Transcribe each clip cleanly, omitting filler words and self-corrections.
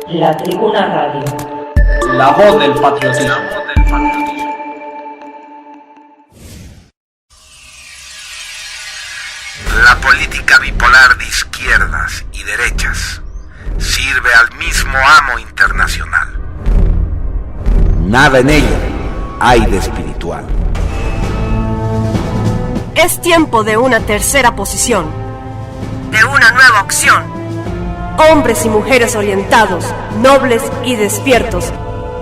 La Tribuna Radio. La voz del patriotismo. La política bipolar de izquierdas y derechas sirve al mismo amo internacional. Nada en ella hay de espiritual. Es tiempo de una tercera posición, de una nueva opción. Hombres y mujeres orientados, nobles y despiertos,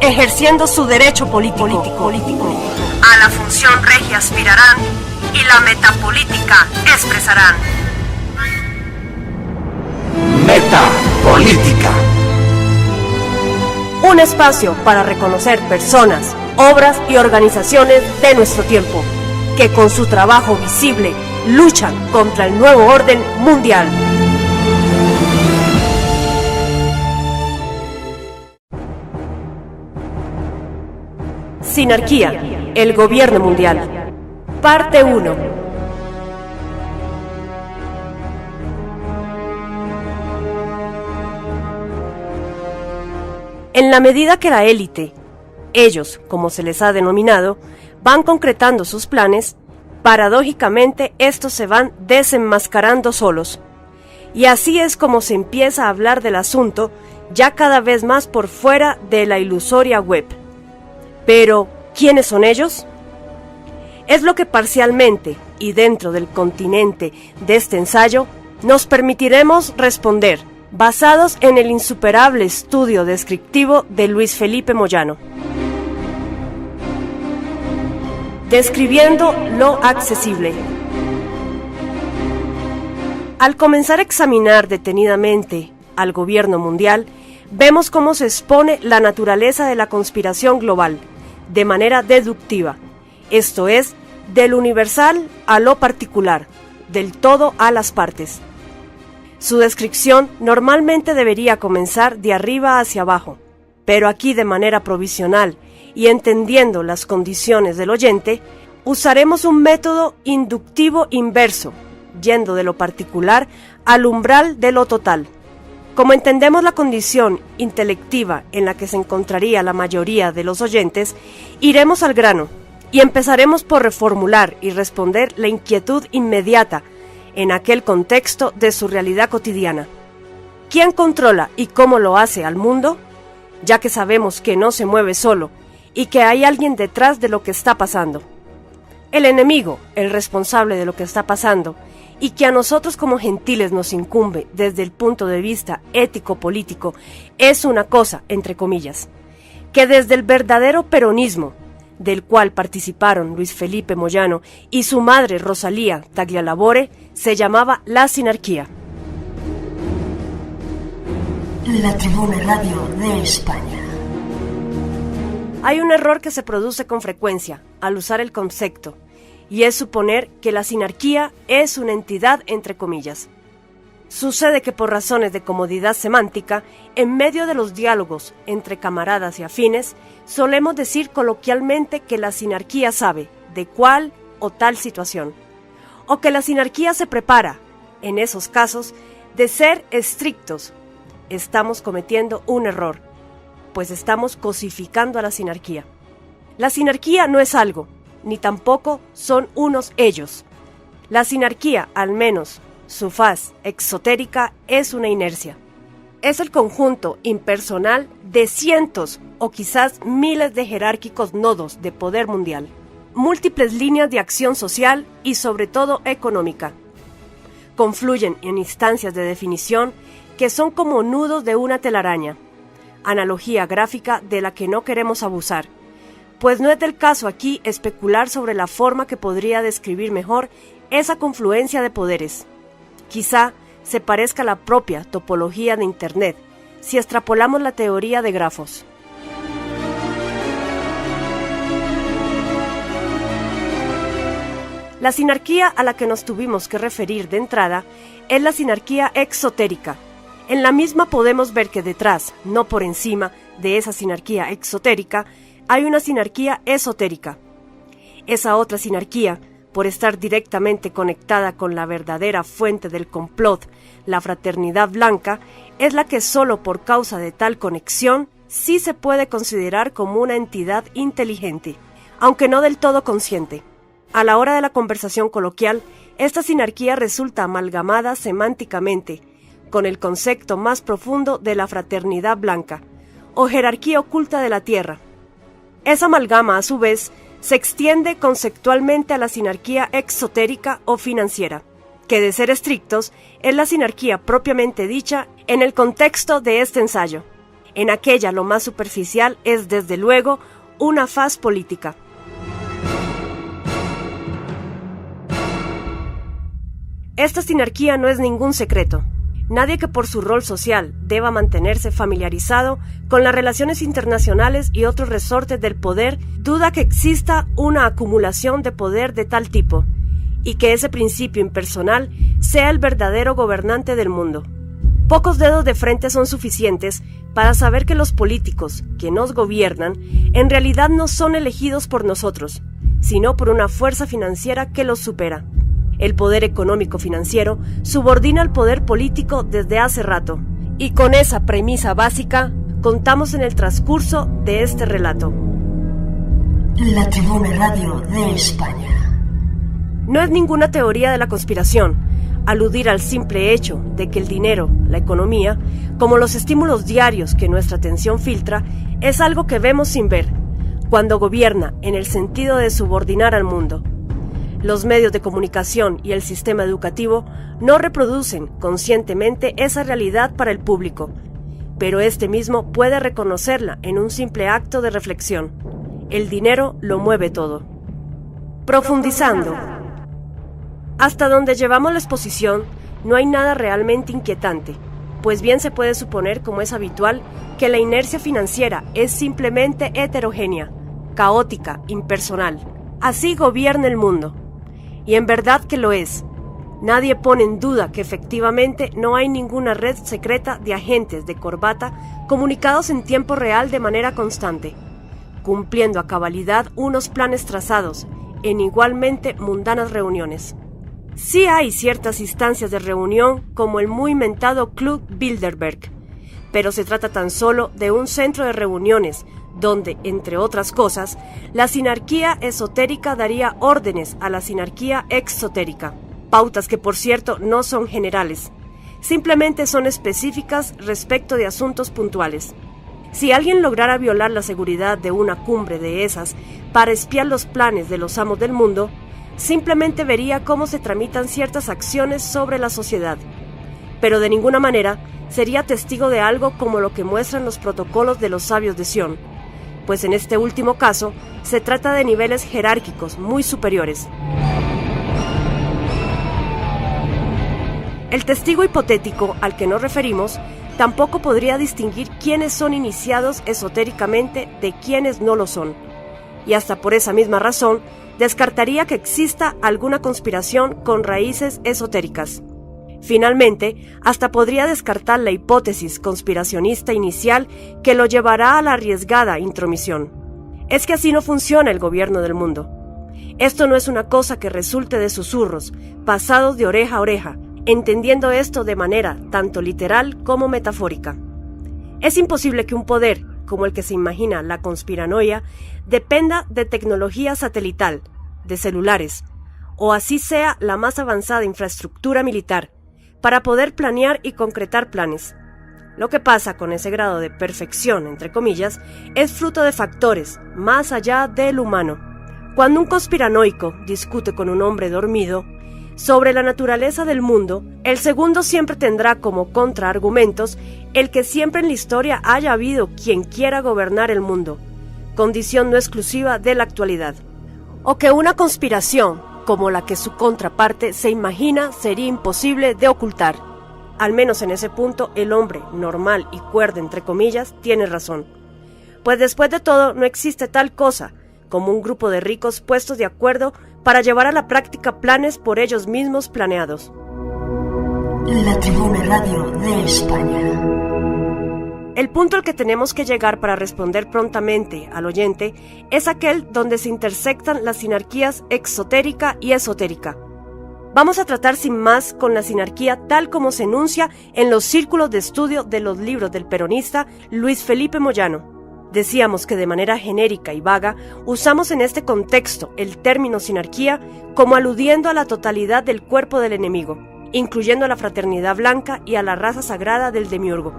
ejerciendo su derecho político. A la función regia aspirarán y la metapolítica expresarán. Metapolítica. Un espacio para reconocer personas, obras y organizaciones de nuestro tiempo, que con su trabajo visible luchan contra el nuevo orden mundial. Sinarquía, el gobierno mundial. Parte 1. En la medida que la élite, ellos, como se les ha denominado, van concretando sus planes, paradójicamente estos se van desenmascarando solos. Y así es como se empieza a hablar del asunto, ya cada vez más por fuera de la ilusoria web. Pero, ¿quiénes son ellos? Es lo que parcialmente, y dentro del continente de este ensayo, nos permitiremos responder, basados en el insuperable estudio descriptivo de Luis Felipe Moyano. Describiendo lo accesible. Al comenzar a examinar detenidamente al gobierno mundial, vemos cómo se expone la naturaleza de la conspiración global, de manera deductiva, esto es, del universal a lo particular, del todo a las partes. Su descripción normalmente debería comenzar de arriba hacia abajo, pero aquí de manera provisional y entendiendo las condiciones del oyente, usaremos un método inductivo inverso, yendo de lo particular al umbral de lo total. Como entendemos la condición intelectiva en la que se encontraría la mayoría de los oyentes, iremos al grano y empezaremos por reformular y responder la inquietud inmediata en aquel contexto de su realidad cotidiana. ¿Quién controla y cómo lo hace al mundo? Ya que sabemos que no se mueve solo y que hay alguien detrás de lo que está pasando. El enemigo, el responsable de lo que está pasando, y que a nosotros como gentiles nos incumbe desde el punto de vista ético-político, es una cosa, entre comillas, que desde el verdadero peronismo, del cual participaron Luis Felipe Moyano y su madre Rosalía Taglialavore, se llamaba la sinarquía. La Tribuna Radio de España. Hay un error que se produce con frecuencia al usar el concepto, y es suponer que la sinarquía es una entidad entre comillas. Sucede que por razones de comodidad semántica, en medio de los diálogos entre camaradas y afines, solemos decir coloquialmente que la sinarquía sabe de cuál o tal situación, o que la sinarquía se prepara, en esos casos, de ser estrictos. Estamos cometiendo un error, pues estamos cosificando a la sinarquía. La sinarquía no es algo, ni tampoco son unos ellos. La sinarquía, al menos su faz exotérica, es una inercia. Es el conjunto impersonal de cientos o quizás miles de jerárquicos nodos de poder mundial, múltiples líneas de acción social y sobre todo económica. Confluyen en instancias de definición que son como nudos de una telaraña, analogía gráfica de la que no queremos abusar, pues no es del caso aquí especular sobre la forma que podría describir mejor esa confluencia de poderes. Quizá se parezca a la propia topología de Internet, si extrapolamos la teoría de grafos. La sinarquía a la que nos tuvimos que referir de entrada es la sinarquía exotérica. En la misma podemos ver que detrás, no por encima de esa sinarquía exotérica, hay una sinarquía esotérica. Esa otra sinarquía por estar directamente conectada con la verdadera fuente del complot, la Fraternidad Blanca, es la que solo por causa de tal conexión sí se puede considerar como una entidad inteligente, aunque no del todo consciente. A la hora de la conversación coloquial, esta sinarquía resulta amalgamada semánticamente con el concepto más profundo de la Fraternidad Blanca, o jerarquía oculta de la Tierra. Esa amalgama, a su vez, se extiende conceptualmente a la sinarquía exotérica o financiera, que de ser estrictos es la sinarquía propiamente dicha en el contexto de este ensayo. En aquella lo más superficial es desde luego una faz política. Esta sinarquía no es ningún secreto. Nadie que por su rol social deba mantenerse familiarizado con las relaciones internacionales y otros resortes del poder duda que exista una acumulación de poder de tal tipo y que ese principio impersonal sea el verdadero gobernante del mundo. Pocos dedos de frente son suficientes para saber que los políticos que nos gobiernan en realidad no son elegidos por nosotros, sino por una fuerza financiera que los supera. El poder económico financiero subordina al poder político desde hace rato, y con esa premisa básica contamos en el transcurso de este relato. La Tribuna Radio de España. No es ninguna teoría de la conspiración aludir al simple hecho de que el dinero, la economía, como los estímulos diarios que nuestra atención filtra, es algo que vemos sin ver, cuando gobierna en el sentido de subordinar al mundo. Los medios de comunicación y el sistema educativo no reproducen conscientemente esa realidad para el público, pero este mismo puede reconocerla en un simple acto de reflexión. El dinero lo mueve todo. Profundizando. Hasta donde llevamos la exposición, no hay nada realmente inquietante, pues bien se puede suponer, como es habitual, que la inercia financiera es simplemente heterogénea, caótica, impersonal. Así gobierna el mundo. Y en verdad que lo es. Nadie pone en duda que efectivamente no hay ninguna red secreta de agentes de corbata comunicados en tiempo real de manera constante, cumpliendo a cabalidad unos planes trazados en igualmente mundanas reuniones. Sí hay ciertas instancias de reunión como el muy mentado Club Bilderberg, pero se trata tan solo de un centro de reuniones donde, entre otras cosas, la sinarquía esotérica daría órdenes a la sinarquía exotérica, pautas que por cierto no son generales, simplemente son específicas respecto de asuntos puntuales. Si alguien lograra violar la seguridad de una cumbre de esas para espiar los planes de los amos del mundo, simplemente vería cómo se tramitan ciertas acciones sobre la sociedad, pero de ninguna manera sería testigo de algo como lo que muestran los protocolos de los sabios de Sion, pues en este último caso se trata de niveles jerárquicos muy superiores. El testigo hipotético al que nos referimos tampoco podría distinguir quiénes son iniciados esotéricamente de quiénes no lo son, y hasta por esa misma razón descartaría que exista alguna conspiración con raíces esotéricas. Finalmente, hasta podría descartar la hipótesis conspiracionista inicial que lo llevará a la arriesgada intromisión. Es que así no funciona el gobierno del mundo. Esto no es una cosa que resulte de susurros, pasados de oreja a oreja, entendiendo esto de manera tanto literal como metafórica. Es imposible que un poder, como el que se imagina la conspiranoia, dependa de tecnología satelital, de celulares, o así sea la más avanzada infraestructura militar, para poder planear y concretar planes. Lo que pasa con ese grado de perfección, entre comillas, es fruto de factores más allá del humano. Cuando un conspiranoico discute con un hombre dormido sobre la naturaleza del mundo, el segundo siempre tendrá como contraargumentos el que siempre en la historia haya habido quien quiera gobernar el mundo, condición no exclusiva de la actualidad, o que una conspiración como la que su contraparte se imagina sería imposible de ocultar. Al menos en ese punto el hombre normal y cuerdo entre comillas tiene razón, pues después de todo no existe tal cosa como un grupo de ricos puestos de acuerdo para llevar a la práctica planes por ellos mismos planeados. La Tribuna Radio de España. El punto al que tenemos que llegar para responder prontamente al oyente es aquel donde se intersectan las sinarquías exotérica y esotérica. Vamos a tratar sin más con la sinarquía tal como se enuncia en los círculos de estudio de los libros del peronista Luis Felipe Moyano. Decíamos que de manera genérica y vaga usamos en este contexto el término sinarquía como aludiendo a la totalidad del cuerpo del enemigo, incluyendo a la fraternidad blanca y a la raza sagrada del demiurgo.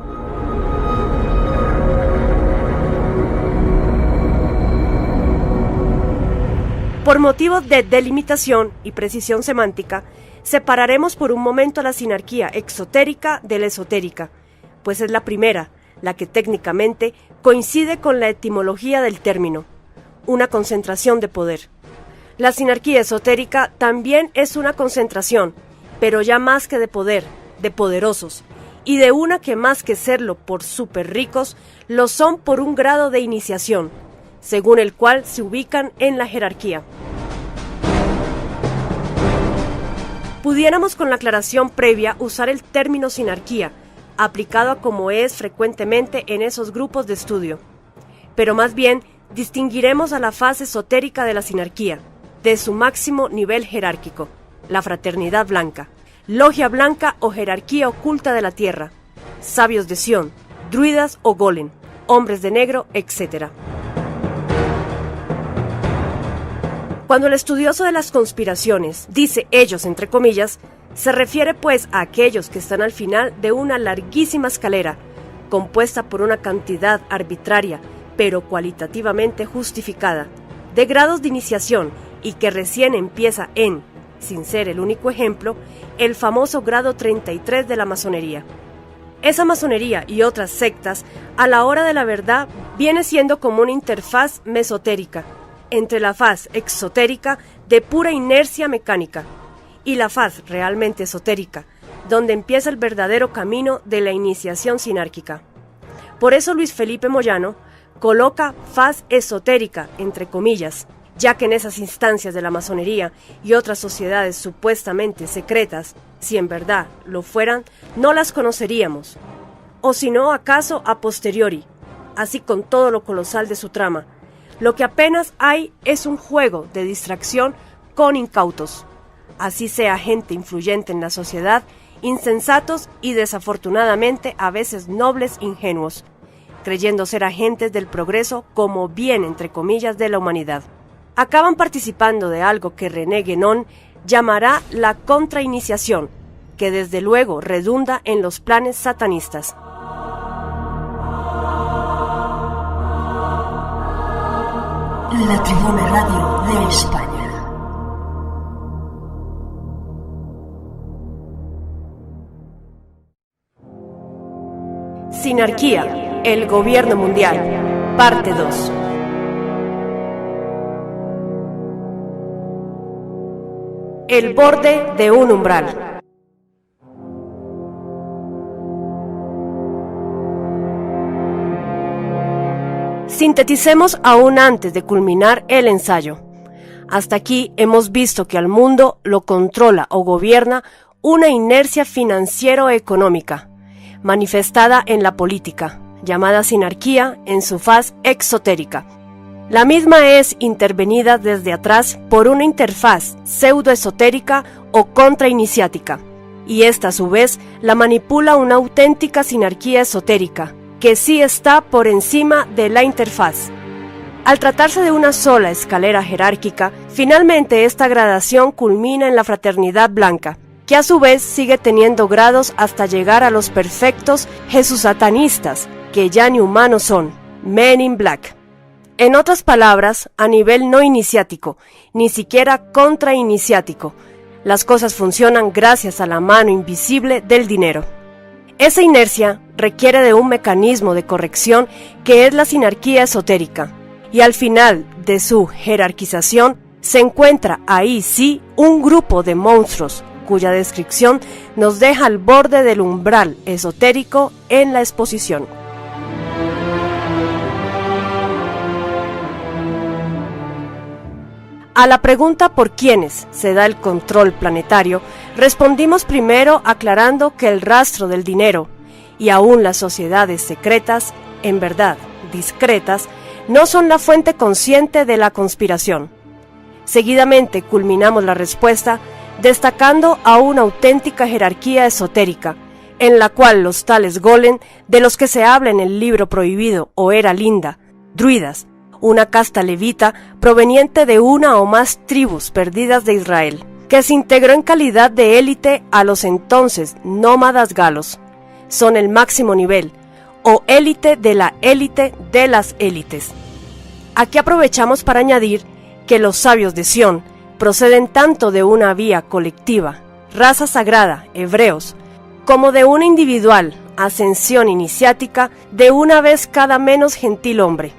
Por motivos de delimitación y precisión semántica, separaremos por un momento la sinarquía exotérica de la esotérica, pues es la primera, la que técnicamente coincide con la etimología del término, una concentración de poder. La sinarquía esotérica también es una concentración, pero ya más que de poder, de poderosos, y de una que más que serlo por súper ricos, lo son por un grado de iniciación, según el cual se ubican en la jerarquía. Pudiéramos con la aclaración previa usar el término sinarquía, aplicado a como es frecuentemente en esos grupos de estudio. Pero más bien, distinguiremos a la fase esotérica de la sinarquía, de su máximo nivel jerárquico, la fraternidad blanca, logia blanca o jerarquía oculta de la tierra, sabios de Sion, druidas o golem, hombres de negro, etc. Cuando el estudioso de las conspiraciones dice ellos entre comillas, se refiere pues a aquellos que están al final de una larguísima escalera, compuesta por una cantidad arbitraria, pero cualitativamente justificada, de grados de iniciación y que recién empieza en, sin ser el único ejemplo, el famoso grado 33 de la masonería. Esa masonería y otras sectas, a la hora de la verdad, viene siendo como una interfaz mesotérica, entre la faz exotérica de pura inercia mecánica y la faz realmente esotérica, donde empieza el verdadero camino de la iniciación sinárquica. Por eso Luis Felipe Moyano coloca faz esotérica entre comillas, ya que en esas instancias de la masonería y otras sociedades supuestamente secretas, si en verdad lo fueran, no las conoceríamos, o si no acaso a posteriori, así con todo lo colosal de su trama. Lo que apenas hay es un juego de distracción con incautos, así sea gente influyente en la sociedad, insensatos y desafortunadamente a veces nobles ingenuos, creyendo ser agentes del progreso como bien entre comillas de la humanidad. Acaban participando de algo que René Guénon llamará la contrainiciación, que desde luego redunda en los planes satanistas. La Tribuna Radio de España. Sinarquía, el gobierno mundial, parte 2. El borde de un umbral. Sinteticemos aún antes de culminar el ensayo. Hasta aquí hemos visto que al mundo lo controla o gobierna una inercia financiero-económica, manifestada en la política, llamada sinarquía en su faz exotérica. La misma es intervenida desde atrás por una interfaz pseudoesotérica o contrainiciática, y esta a su vez la manipula una auténtica sinarquía esotérica, que sí está por encima de la interfaz. Al tratarse de una sola escalera jerárquica, finalmente esta gradación culmina en la fraternidad blanca, que a su vez sigue teniendo grados hasta llegar a los perfectos jesusatanistas, que ya ni humanos son, Men in Black. En otras palabras, a nivel no iniciático, ni siquiera contrainiciático, las cosas funcionan gracias a la mano invisible del dinero. Esa inercia requiere de un mecanismo de corrección que es la sinarquía esotérica, y al final de su jerarquización se encuentra ahí sí un grupo de monstruos cuya descripción nos deja al borde del umbral esotérico en la exposición. A la pregunta por quiénes se da el control planetario, respondimos primero aclarando que el rastro del dinero, y aún las sociedades secretas, en verdad discretas, no son la fuente consciente de la conspiración. Seguidamente culminamos la respuesta destacando a una auténtica jerarquía esotérica, en la cual los tales golem, de los que se habla en el libro prohibido o Era Linda, druidas, una casta levita proveniente de una o más tribus perdidas de Israel, que se integró en calidad de élite a los entonces nómadas galos, son el máximo nivel, o élite de la élite de las élites. Aquí aprovechamos para añadir que los sabios de Sión proceden tanto de una vía colectiva, raza sagrada, hebreos, como de una individual, ascensión iniciática de una vez cada menos gentil hombre.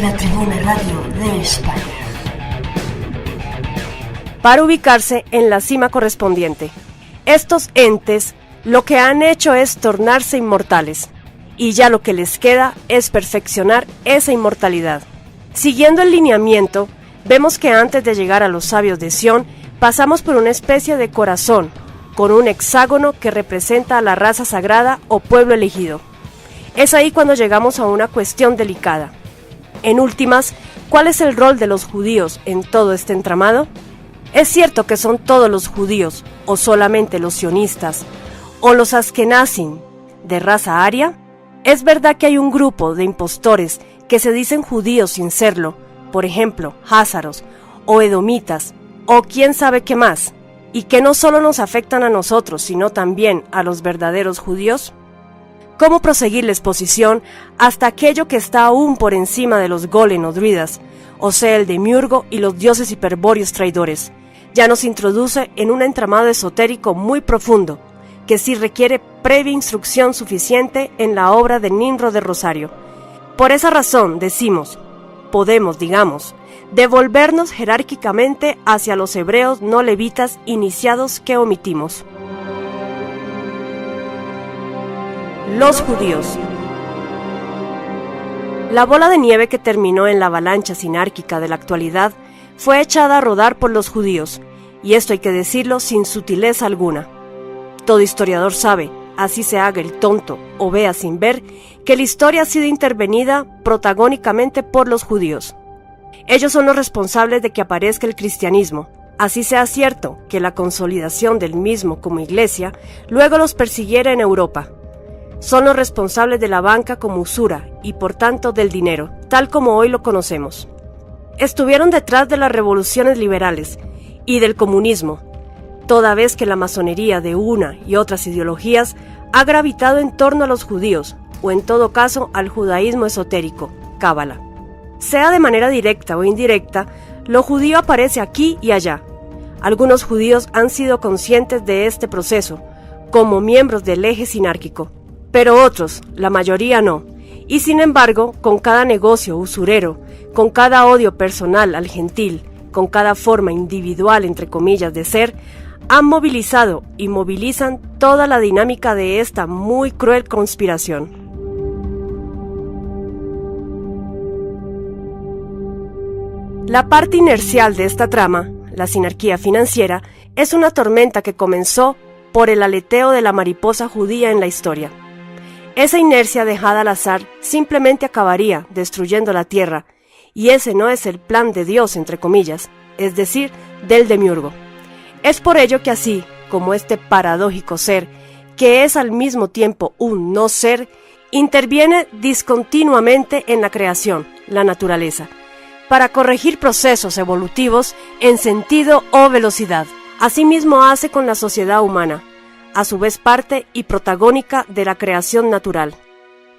La Tribuna Radio de España. Para ubicarse en la cima correspondiente. Estos entes lo que han hecho es tornarse inmortales, y ya lo que les queda es perfeccionar esa inmortalidad. Siguiendo el lineamiento, vemos que antes de llegar a los sabios de Sión, pasamos por una especie de corazón, con un hexágono que representa a la raza sagrada o pueblo elegido. Es ahí cuando llegamos a una cuestión delicada. En últimas, ¿cuál es el rol de los judíos en todo este entramado? ¿Es cierto que son todos los judíos, o solamente los sionistas, o los askenazim, de raza aria? ¿Es verdad que hay un grupo de impostores que se dicen judíos sin serlo, por ejemplo, házaros, o edomitas, o quién sabe qué más, y que no solo nos afectan a nosotros, sino también a los verdaderos judíos? ¿Cómo proseguir la exposición hasta aquello que está aún por encima de los golem o druidas, o sea el demiurgo y los dioses hiperbóreos traidores? Ya nos introduce en un entramado esotérico muy profundo, que sí requiere previa instrucción suficiente en la obra de Nimrod de Rosario. Por esa razón podemos, devolvernos jerárquicamente hacia los hebreos no levitas iniciados que omitimos. Los judíos. La bola de nieve que terminó en la avalancha sinárquica de la actualidad fue echada a rodar por los judíos, y esto hay que decirlo sin sutileza alguna. Todo historiador sabe, así se haga el tonto o vea sin ver, que la historia ha sido intervenida protagónicamente por los judíos. Ellos son los responsables de que aparezca el cristianismo, así sea cierto que la consolidación del mismo como iglesia luego los persiguiera en Europa. Son los responsables de la banca como usura y por tanto del dinero, tal como hoy lo conocemos. Estuvieron detrás de las revoluciones liberales y del comunismo, toda vez que la masonería de una y otras ideologías ha gravitado en torno a los judíos, o en todo caso al judaísmo esotérico, cábala. Sea de manera directa o indirecta, lo judío aparece aquí y allá. Algunos judíos han sido conscientes de este proceso, como miembros del eje sinárquico, pero otros, la mayoría no, y sin embargo, con cada negocio usurero, con cada odio personal al gentil, con cada forma individual entre comillas de ser, han movilizado y movilizan toda la dinámica de esta muy cruel conspiración. La parte inercial de esta trama, la sinarquía financiera, es una tormenta que comenzó por el aleteo de la mariposa judía en la historia. Esa inercia dejada al azar simplemente acabaría destruyendo la tierra, y ese no es el plan de Dios, entre comillas, es decir, del demiurgo. Es por ello que así como este paradójico ser, que es al mismo tiempo un no ser, interviene discontinuamente en la creación, la naturaleza, para corregir procesos evolutivos en sentido o velocidad. Asimismo hace con la sociedad humana, a su vez parte y protagónica de la creación natural.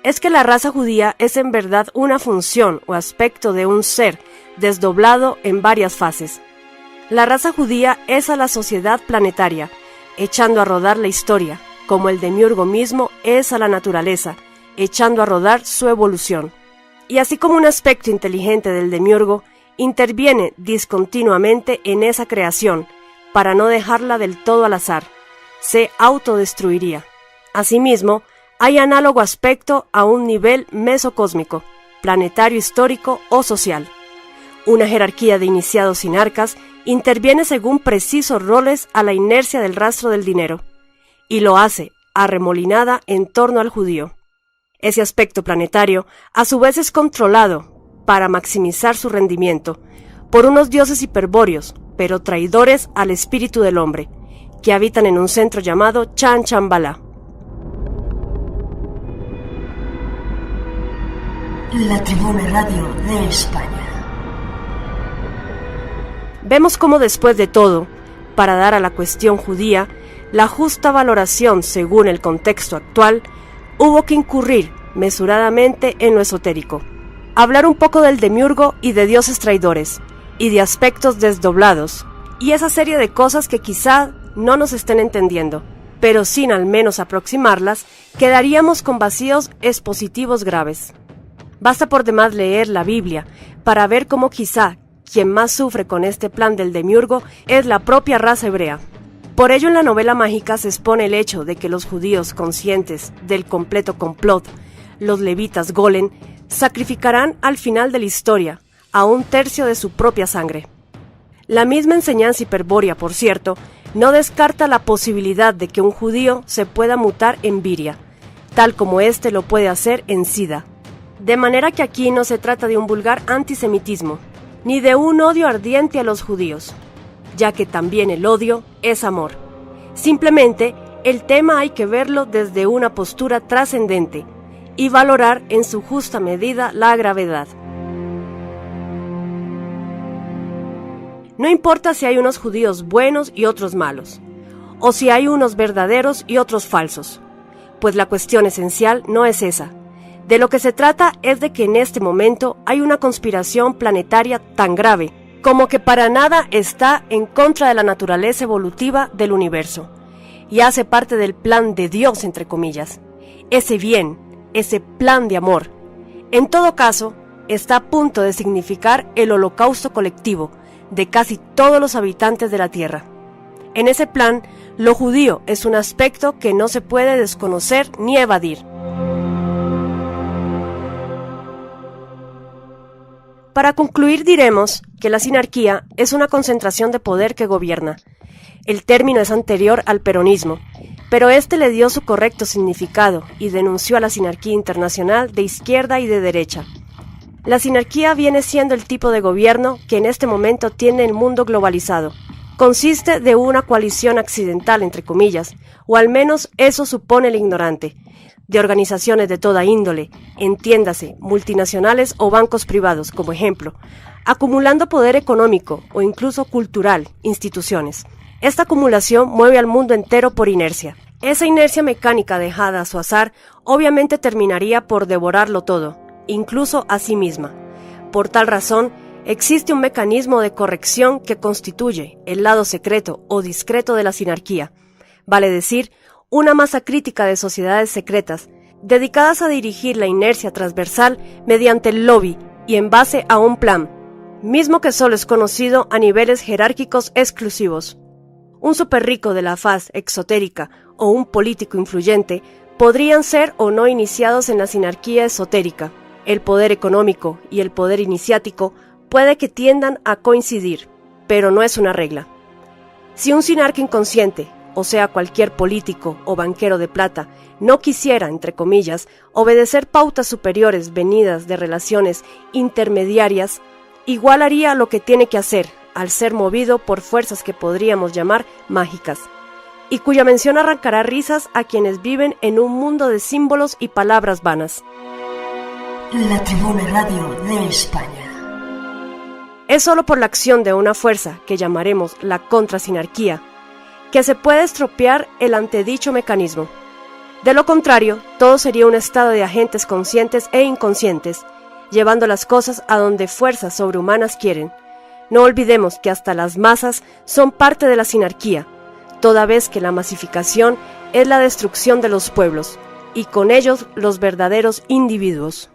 Es que la raza judía es en verdad una función o aspecto de un ser desdoblado en varias fases. La raza judía es a la sociedad planetaria, echando a rodar la historia, como el demiurgo mismo es a la naturaleza, echando a rodar su evolución. Y así como un aspecto inteligente del demiurgo, interviene discontinuamente en esa creación, para no dejarla del todo al azar, se autodestruiría. Asimismo, hay análogo aspecto a un nivel mesocósmico, planetario histórico o social. Una jerarquía de iniciados sinarcas interviene según precisos roles a la inercia del rastro del dinero, y lo hace arremolinada en torno al judío. Ese aspecto planetario, a su vez, es controlado, para maximizar su rendimiento, por unos dioses hiperbóreos, pero traidores al espíritu del hombre, que habitan en un centro llamado Chan Chambala. La Tribuna Radio de España. Vemos cómo después de todo, para dar a la cuestión judía la justa valoración según el contexto actual, hubo que incurrir mesuradamente en lo esotérico, hablar un poco del demiurgo y de dioses traidores, y de aspectos desdoblados, y esa serie de cosas que quizá no nos estén entendiendo, pero sin al menos aproximarlas, quedaríamos con vacíos expositivos graves. Basta por demás leer la Biblia para ver cómo quizá quien más sufre con este plan del demiurgo es la propia raza hebrea. Por ello en la novela mágica se expone el hecho de que los judíos conscientes del completo complot, los levitas golem, sacrificarán al final de la historia a 1/3 de su propia sangre. La misma enseñanza hiperbórea, por cierto, no descarta la posibilidad de que un judío se pueda mutar en viria, tal como éste lo puede hacer en sida. De manera que aquí no se trata de un vulgar antisemitismo, ni de un odio ardiente a los judíos, ya que también el odio es amor. Simplemente, el tema hay que verlo desde una postura trascendente y valorar en su justa medida la gravedad. No importa si hay unos judíos buenos y otros malos, o si hay unos verdaderos y otros falsos, pues la cuestión esencial no es esa. De lo que se trata es de que en este momento hay una conspiración planetaria tan grave como que para nada está en contra de la naturaleza evolutiva del universo, y hace parte del plan de Dios, entre comillas, ese bien, ese plan de amor. En todo caso, está a punto de significar el holocausto colectivo de casi todos los habitantes de la Tierra. En ese plan, lo judío es un aspecto que no se puede desconocer ni evadir. Para concluir diremos que la sinarquía es una concentración de poder que gobierna. El término es anterior al peronismo, pero este le dio su correcto significado y denunció a la sinarquía internacional de izquierda y de derecha. La sinarquía viene siendo el tipo de gobierno que en este momento tiene el mundo globalizado. Consiste de una coalición accidental, entre comillas, o al menos eso supone el ignorante, de organizaciones de toda índole, entiéndase, multinacionales o bancos privados, como ejemplo, acumulando poder económico o incluso cultural, instituciones. Esta acumulación mueve al mundo entero por inercia. Esa inercia mecánica dejada a su azar obviamente terminaría por devorarlo todo, incluso a sí misma. Por tal razón, existe un mecanismo de corrección que constituye el lado secreto o discreto de la sinarquía, vale decir, una masa crítica de sociedades secretas, dedicadas a dirigir la inercia transversal mediante el lobby y en base a un plan, mismo que solo es conocido a niveles jerárquicos exclusivos. Un superrico de la faz exotérica o un político influyente podrían ser o no iniciados en la sinarquía esotérica. El poder económico y el poder iniciático puede que tiendan a coincidir, pero no es una regla. Si un sinarca inconsciente, o sea cualquier político o banquero de plata, no quisiera, entre comillas, obedecer pautas superiores venidas de relaciones intermediarias, igual haría lo que tiene que hacer al ser movido por fuerzas que podríamos llamar mágicas, y cuya mención arrancará risas a quienes viven en un mundo de símbolos y palabras vanas. La Tribuna Radio de España. Es solo por la acción de una fuerza que llamaremos la contrasinarquía que se puede estropear el antedicho mecanismo. De lo contrario, todo sería un estado de agentes conscientes e inconscientes, llevando las cosas a donde fuerzas sobrehumanas quieren. No olvidemos que hasta las masas son parte de la sinarquía, toda vez que la masificación es la destrucción de los pueblos, y con ellos los verdaderos individuos.